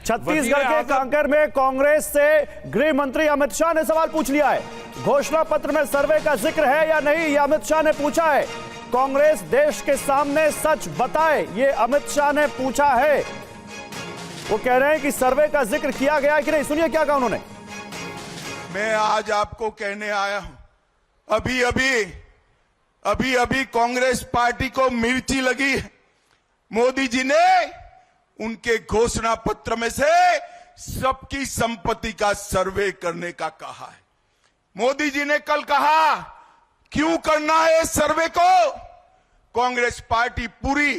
छत्तीसगढ़ के कांकेर में कांग्रेस से गृह मंत्री अमित शाह ने सवाल पूछ लिया है। घोषणा पत्र में सर्वे का जिक्र है या नहीं, यह अमित शाह ने पूछा है। कांग्रेस देश के सामने सच बताए, ये अमित शाह ने पूछा है। वो कह रहे हैं कि सर्वे का जिक्र किया गया कि नहीं। सुनिए क्या कहा उन्होंने। मैं आज आपको कहने आया हूं, अभी अभी कांग्रेस पार्टी को मिर्ची लगी है। मोदी जी ने उनके घोषणा पत्र में से सबकी संपत्ति का सर्वे करने का कहा है। मोदी जी ने कल कहा क्यों करना है इस सर्वे को। कांग्रेस पार्टी पूरी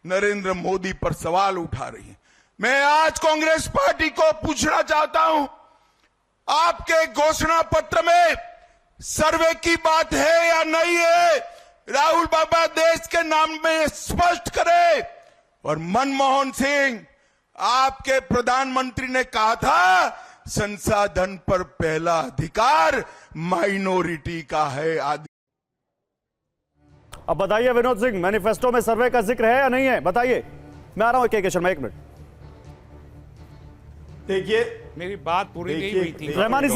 नरेंद्र मोदी पर सवाल उठा रही है। मैं आज कांग्रेस पार्टी को पूछना चाहता हूं, आपके घोषणा पत्र में सर्वे की बात है या नहीं है। राहुल बाबा देश के नाम में स्पष्ट करे। और मनमोहन सिंह, आपके प्रधानमंत्री ने कहा था संसाधन पर पहला अधिकार माइनॉरिटी का है। आदि अब बताइए विनोद सिंह, मैनिफेस्टो में सर्वे का जिक्र है या नहीं है, बताइए। मैं आ रहा हूं के शर्मा, एक मिनट। देखिए मेरी बात पूरी नहीं हुई थी। रहमानी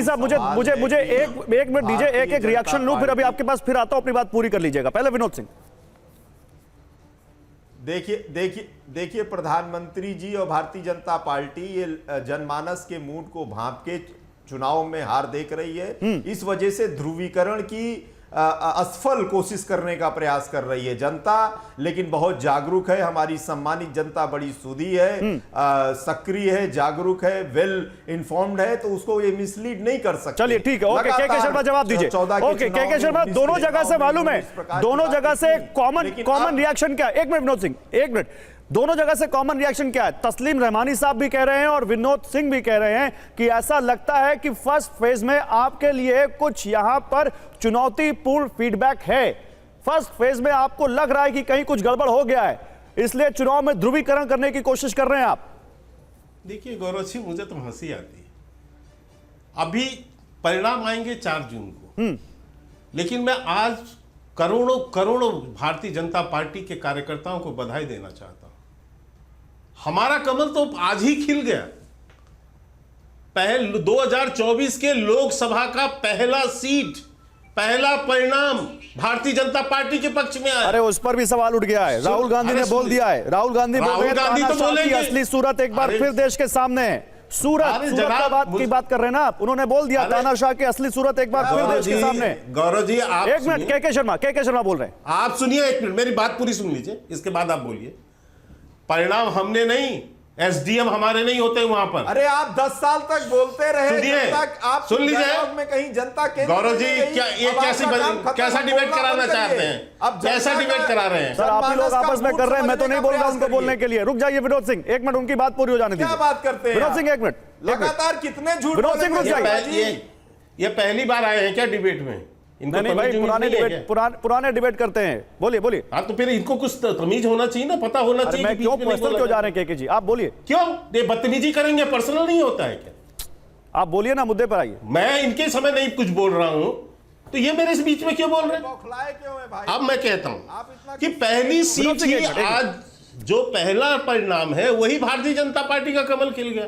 साहब मुझे एक मिनट दीजिए, एक रिएक्शन लूं, फिर अभी आपके पास फिर आता हूं, अपनी बात पूरी कर लीजिएगा। पहले विनोद सिंह। देखिए प्रधानमंत्री जी और भारतीय जनता पार्टी ये जनमानस के मूड को भांप के चुनाव में हार देख रही है। इस वजह से ध्रुवीकरण की असफल कोशिश करने का प्रयास कर रही है जनता। लेकिन बहुत जागरूक है, हमारी सम्मानित जनता बड़ी सुधी है, सक्रिय है, जागरूक है, वेल इन्फॉर्म्ड है, तो उसको ये मिसलीड नहीं कर सकते। चलिए ठीक है, ओके के शर्मा जवाब दीजिए। ओके के शर्मा, दोनों जगह से मालूम है, दोनों जगह से कॉमन रिएक्शन क्या है। एक मिनट विनोद सिंह, एक मिनट। दोनों जगह से कॉमन रिएक्शन क्या है। तस्लीम रहमानी साहब भी कह रहे हैं और विनोद सिंह भी कह रहे हैं कि ऐसा लगता है कि फर्स्ट फेज में आपके लिए कुछ यहां पर चुनौतीपूर्ण फीडबैक है। फर्स्ट फेज में आपको लग रहा है कि कहीं कुछ गड़बड़ हो गया है, इसलिए चुनाव में ध्रुवीकरण करने की कोशिश कर रहे हैं आप। देखिए गौरव जी, मुझे तो हंसी आती है। अभी परिणाम आएंगे 4 जून को, लेकिन मैं आज करोड़ों भारतीय जनता पार्टी के कार्यकर्ताओं को बधाई देना चाहता हूं। हमारा कमल तो आज ही खिल गया। 2024 के लोकसभा का पहला सीट, पहला परिणाम भारतीय जनता पार्टी के पक्ष में आया। अरे उस पर भी सवाल उठ गया है। राहुल गांधी ने बोल दिया है, राहुल गांधी बोल रहे हैं तो बोलेंगे असली सूरत एक बार फिर देश के सामने है। सूरत की बात कर रहे हैं ना आप। उन्होंने बोल दिया तानाशाह की असली सूरत एक बार फिर देश के सामने। गौरव जी आप एक मिनट, के शर्मा बोल रहे हैं। आप सुनिए एक मिनट, मेरी बात पूरी सुन लीजिए, इसके बाद आप बोलिए। परिणाम हमने नहीं, एसडीएम हमारे नहीं होते वहां पर। अरे आप 10 साल तक बोलते रहे, आप सुन लीजिए में कहीं जनता के। गौरव जी क्या ये कैसा डिबेट कराना चाहते हैं, अब कैसा डिबेट करा रहे हैं। सर आप लोग आपस में कर रहे हैं, मैं तो नहीं बोल रहा उनको बोलने के लिए। रुक जाइए विनोद सिंह, एक मिनट, उनकी बात पूरी हो जाने दीजिए। क्या बात करते हैं विनोद सिंह, एक मिनट। लगातार कितने झूठ। विनोद सिंह रुक जाइए। ये पहली बार आए हैं क्या डिबेट में? नहीं भाई, पुराने डिबेट करते हैं। बोलिए। हाँ तो फिर इनको कुछ तमीज होना चाहिए ना, पता होना चाहिए। मैं क्यों पर्सनल क्यों जा रहे हैं के जी, आप बोलिए। क्यों ये बदतमीजी करेंगे? पर्सनल नहीं होता है क्या? आप बोलिए ना, मुद्दे पर आइए। मैं इनके समय नहीं कुछ बोल रहा हूं तो ये मेरे बीच में क्यों बोल रहे हैं? अब मैं कहता हूं कि पहली सीट ही आज जो पहला परिणाम है वही भारतीय जनता पार्टी का कमल खिल गया।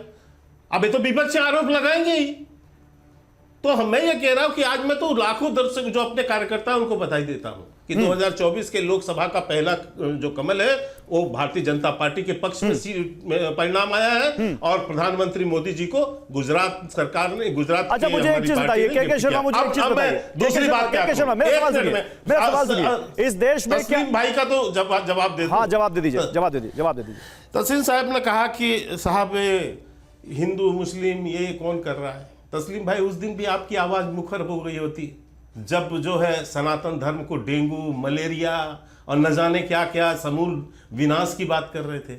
अब ये तो विपक्ष आरोप लगाएंगे ही। तो मैं ये कह रहा हूं कि आज मैं तो लाखों दर्शक जो अपने कार्यकर्ता उनको बधाई देता हूं कि 2024 के लोकसभा का पहला जो कमल है वो भारतीय जनता पार्टी के पक्ष में परिणाम आया है। और प्रधानमंत्री मोदी जी को गुजरात सरकार ने, गुजरात अच्छा मुझे एक चीज बताइए के शर्मा, मुझे एक चीज बताइए। दूसरी बात क्या, मेरा सवाल सुनिए। इस देश में क्या भाई का तो जवाब दे, हाँ जवाब दे दीजिए। तस्लीम साहब ने कहा कि साहब हिंदू मुस्लिम ये कौन कर रहा है। तस्लीम भाई, उस दिन भी आपकी आवाज मुखर हो गई होती जब जो है सनातन धर्म को डेंगू, मलेरिया और न जाने क्या क्या समूल विनाश की बात कर रहे थे।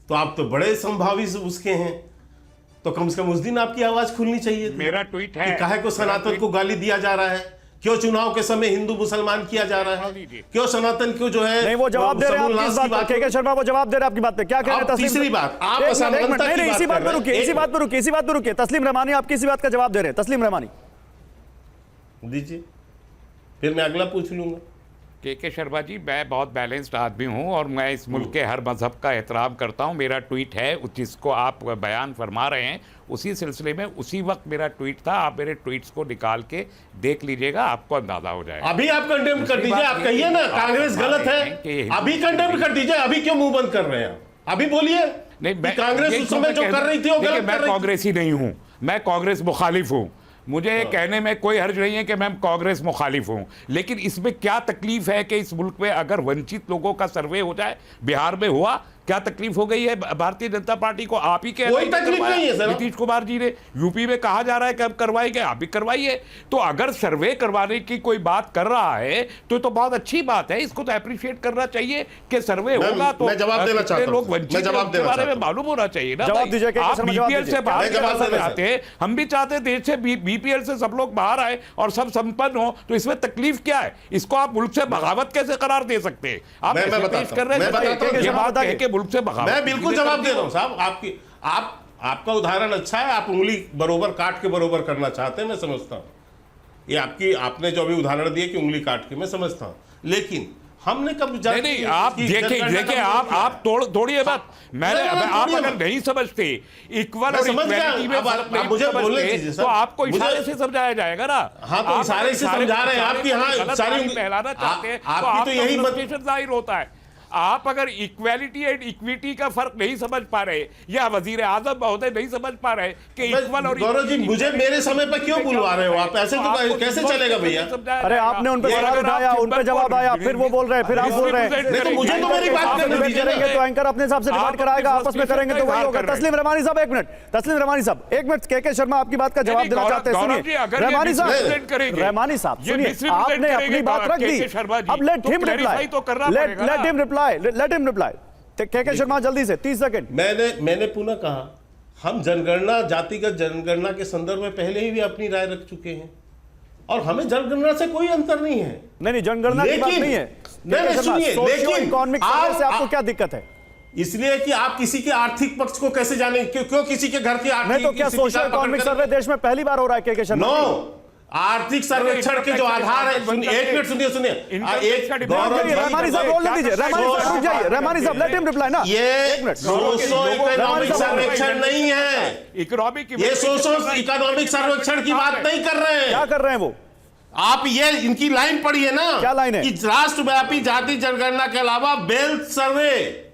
तो आप तो बड़े संभावी उसके हैं, तो कम से कम उस दिन आपकी आवाज खुलनी चाहिए। मेरा ट्वीट है कि काहे को सनातन को गाली दिया जा रहा है, क्यों चुनाव के समय हिंदू मुसलमान किया जा रहा है, क्यों सनातन क्यों जो है। नहीं वो जवाब दे रहे हैं आपकी बात पे। के शर्मा वो जवाब दे रहे हैं आपकी बात पे। क्या कह रहे हैं तस्लीम? तीसरी बात, आप इसी बात पर रुकिए। तस्लीम रहमानी आपकी इसी बात का जवाब दे रहे हैं। तस्लीम रहमानी दीजिए, फिर मैं अगला पूछ लूंगा। के शर्मा जी, मैं बहुत बैलेंस्ड आदमी हूं और मैं इस मुल्क के हर मजहब का एहतराम करता हूं। मेरा ट्वीट है जिसको आप बयान फरमा रहे हैं, उसी सिलसिले में उसी वक्त मेरा ट्वीट था। आप मेरे ट्वीट्स को निकाल के देख लीजिएगा, आपको अंदाजा हो जाएगा। अभी आप कंडेम कर दीजिए, आप कहिए ना कांग्रेस गलत है, अभी कंडेम कर दीजिए। अभी क्यों मुंह बंद कर रहे हैं? अभी बोलिए। नहीं, कांग्रेस उस समय जो कर रही थी वो गलत कर मैं रही थी। कांग्रेसी नहीं हूं, मैं कांग्रेस मुखालिफ हूं। मुझे कहने में कोई हर्ज नहीं है कि मैं कांग्रेस मुखालिफ हूं, लेकिन इसमें क्या तकलीफ है कि इस मुल्क में अगर वंचित लोगों का सर्वे हो जाए, बिहार में हुआ, क्या तकलीफ हो गई है भारतीय जनता पार्टी को? आप ही के कोई तकलीफ नहीं है सर। नीतीश कुमार जी ने यूपी में कहा जा रहा है कि अब करवाएंगे, आप भी करवाइए। तो अगर सर्वे करवाने की कोई बात कर रहा है तो बहुत अच्छी बात है, इसको तो अप्रिशिएट करना चाहिए कि सर्वे होगा तो मैं जवाब देना चाहता हूं। लोग वंचित के बारे में मालूम होना चाहिए ना। जवाब दीजिए, आप बीपीएल से बाहर चाहते हैं, हम भी चाहते हैं देश से बीपीएल से सब लोग बाहर आए और सब संपन्न हो, तो इसमें तकलीफ क्या है? इसको आप मुल्क से बगावत कैसे करार दे सकते हैं? आप मैं पेश बताता कर रहे हैं ये बात है कि मुल्क से बगावत। मैं बिल्कुल जवाब दे रहा हूं साहब। आपका उदाहरण अच्छा है, आप उंगली बरोबर काट के बरोबर करना चाहते हैं, मैं समझता हूं। ये आपने जो अभी उदाहरण दिया कि उंगली काट के, मैं समझता हूं, लेकिन हमने कब नहीं, आप देखिए आप तोड़िए बात। आप अगर नहीं समझते इक्वल और इक्वालिटी में फर्क नहीं समझते, तो आपको इशारे से समझाया जाएगा ना। हाँ, तो इशारे से समझा रहे हैं आपकी। हाँ, सारी फैलाना चाहते हैं तो आपकी तो यही फ्रस्ट्रेशन जाहिर होता है। आप अगर इक्वालिटी एंड इक्विटी का फर्क नहीं समझ पा रहे, या वजीर आजम महोदय नहीं समझ पा रहे कि इक्वल और गौरव जी, मुझे मेरे समय पर क्यों बुलवा रहे हो आप? ऐसे तो कैसे चलेगा भैया? अरे आपने उन पर सवाल उठाया, उन पर जवाब आया, फिर वो बोल रहे हैं, फिर आप बोल रहे हैं। नहीं तो मुझे तो मेरी बात करने दीजिए ना। तो एंकर अपने हिसाब से डिबेट कराएगा, आपस में करेंगे तो वही होगा। तस्लीम रहमानी साहब एक मिनट, तस्लीम रहमानी साहब एक मिनट, के शर्मा आपकी बात का जवाब देना चाहते हैं, सुनिए। रहमानी साहब सुनिए, आपने अपनी बात रख दी, अब let him reply, let him reply. के शर्मा जल्दी से 30 सेकंड। मैंने पुनः कहा, हम जनगणना, जातिगत जनगणना के संदर्भ में पहले ही भी अपनी राय रख चुके हैं और हमें जनगणना से कोई अंतर नहीं है। नहीं, जनगणना की बात नहीं है। सुनिए, लेकिन इकोनॉमिक सर्वे से आपको क्या दिक्कत है? इसलिए कि आप किसी के आर्थिक पक्ष को कैसे जाने, क्यों किसी के घर की आर्थिक। नहीं तो क्या सोशल इकोनॉमिक सर्वे देश में पहली बार हो रहा है? के शर्मा नो, आर्थिक सर्वेक्षण के जो आधार है, एक मिनट सुनिए, रहमानी साहब बोलने दीजिए, रहमानी साहब लेट हिम रिप्लाई ना। ये सोशो इकोनॉमिक सर्वेक्षण नहीं है, ये सोशो इकोनॉमिक सर्वेक्षण की बात नहीं कर रहे हैं। क्या कर रहे हैं वो? आप ये इनकी लाइन पढ़िए ना। क्या लाइन है? कि राष्ट्रव्यापी जाति जनगणना के अलावा वेल्थ सर्वे,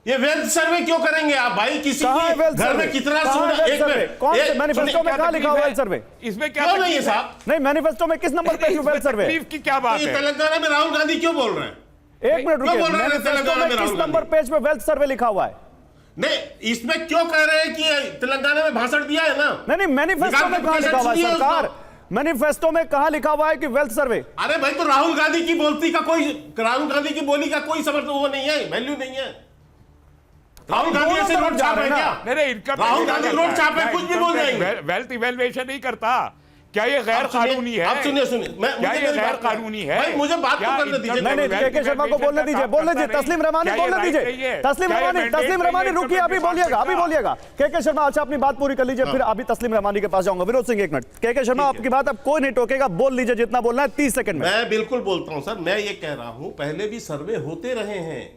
ये वेल्थ सर्वे क्यों करेंगे आप भाई? किसी के घर में कितना सोना, एक मिनट, कौन से मैनिफेस्टो में कहां लिखा हुआ है सर्वे? इसमें क्या नहीं है साहब? नहीं, मैनिफेस्टो में किस नंबर पे वेल्थ सर्वे की क्या बात है? तेलंगाना में राहुल गांधी क्यों बोल रहे हैं? एक मिनट रुकिए, मैनिफेस्टो में किस नंबर पेज पे वेल्थ सर्वे लिखा हुआ है? नहीं, इसमें क्यों कह रहे हैं कि तेलंगाना में भाषण दिया है ना? नहीं, मैनिफेस्टो में कहां लिखा हुआ है सरकार? मैनिफेस्टो में कहां लिखा हुआ है कि वेल्थ सर्वे? अरे भाई, तो राहुल गांधी की बोलती का कोई, राहुल गांधी की बोली का कोई समझ वो नहीं है, वैल्यू नहीं है। राहुल गांधी ऐसे रोड छाप है क्या? नहीं, राहुल गांधी रोड छाप है, कुछ भी बोल जाएंगे। वेल्थ इवैल्यूएशन नहीं करता। क्या ये गैर कानूनी है? आप सुनिए, क्या ये गैर कानूनी है? भाई मुझे बात तो करने दीजिए। नहीं, के शर्मा को बोलने दीजिए। तस्लीम रहमानी बोलने दीजिए। तस्लीम रहमानी रुकिए, अभी बोलिएगा। के शर्मा, अच्छा अपनी बात पूरी कर लीजिए, फिर अभी तस्लीम रहमानी के पास जाऊंगा। विनोद सिंह एक मिनट। के शर्मा आपकी बात अब कोई नहीं टोकेगा, बोल लीजिए जितना बोलना है 30 सेकंड में। मैं बिल्कुल बोलता हूं सर, मैं ये कह रहा हूं, पहले भी सर्वे होते रहे हैं,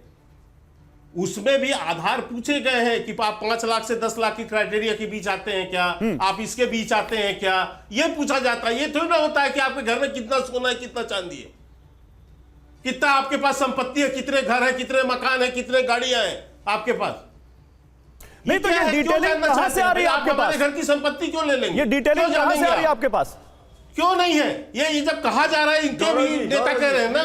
उसमें भी आधार पूछे गए हैं कि आप 5 लाख से 10 लाख की क्राइटेरिया के बीच आते हैं क्या, आप इसके बीच आते हैं क्या, ये पूछा जाता है। ये थोड़ा ना होता है कि आपके घर में कितना सोना है, कितना चांदी है, कितना आपके पास संपत्ति है, कितने घर है, कितने मकान है, कितने गाड़ियां हैं आपके पास। नहीं तो ये डिटेलिंग कहां से आ रही है आपके पास? घर की संपत्ति क्यों ले लेंगे? ये डिटेलिंग कहां से आ रही है आपके पास? क्यों नहीं है? ये जब कहा जा रहा है, इनके भी नेता कह रहे हैं ना,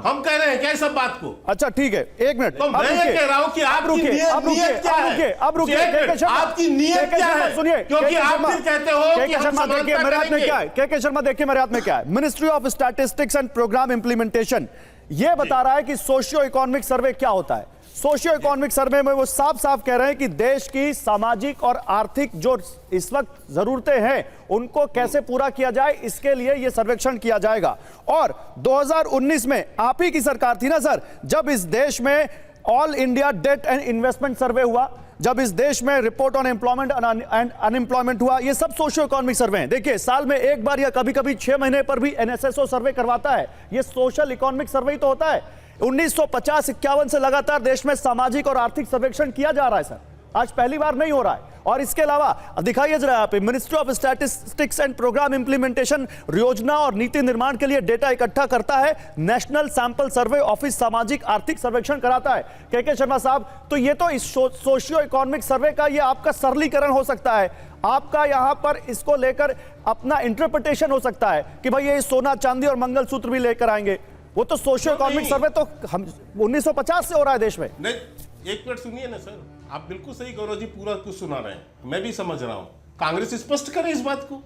हम कह रहे हैं क्या सब बात को? अच्छा ठीक है, एक मिनट। तो मैं ये कह रहा हूं कि आपकी नीयत क्या है? आपकी नीयत क्या है? सुनिए, क्योंकि आप फिर कहते हो कि हम समानता देखिए मेरे हाथ में क्या है। के शर्मा देखिए मेरे हाथ में क्या है। Ministry of statistics and programme implementation ये बता रहा है कि सोशियो इकोनॉमिक सर्वे क्या होता है। सोशियो इकोनॉमिक सर्वे में वो साफ साफ कह रहे हैं कि देश की सामाजिक और आर्थिक जो इस वक्त जरूरतें हैं उनको कैसे पूरा किया जाए, इसके लिए यह सर्वेक्षण किया जाएगा। और 2019 में आप ही की सरकार थी ना सर, जब इस देश में all India debt and investment survey हुआ, जब इस देश में report on employment and unemployment हुआ, ये सब सोशियो इकोनॉमिक सर्वे हैं। देखिए, साल में एक बार या कभी कभी 6 महीने पर भी एनएसएसओ सर्वे करवाता है, ये सोशल इकोनॉमिक सर्वे ही तो होता है। 1950-51 से लगातार देश में सामाजिक और आर्थिक सर्वेक्षण किया जा रहा है सर, आज पहली बार नहीं हो रहा है। और इसके अलावा दिखाइए जरा यहाँ पे, ministry of statistics and programme implementation योजना और नीति निर्माण के लिए डेटा इकट्ठा करता है, नेशनल सैंपल सर्वे ऑफिस सामाजिक आर्थिक सर्वेक्षण कराता है। के शर्मा साहब, तो ये तो इस सोशियो इकोनॉमिक सर्वे का ये आपका सरलीकरण हो सकता है, आपका यहां पर इसको लेकर अपना इंटरप्रिटेशन हो सकता है कि भाई ये सोना चांदी और मंगलसूत्र भी लेकर आएंगे। वो तो सोशियो इकोनॉमिक सर्वे तो हम 1950 से हो रहा है देश में। नहीं, एक मिनट सुनिए ना सर, आप बिल्कुल सही गौरव जी पूरा कुछ सुना रहे हैं, मैं भी समझ रहा हूं। कांग्रेस स्पष्ट करे इस बात को,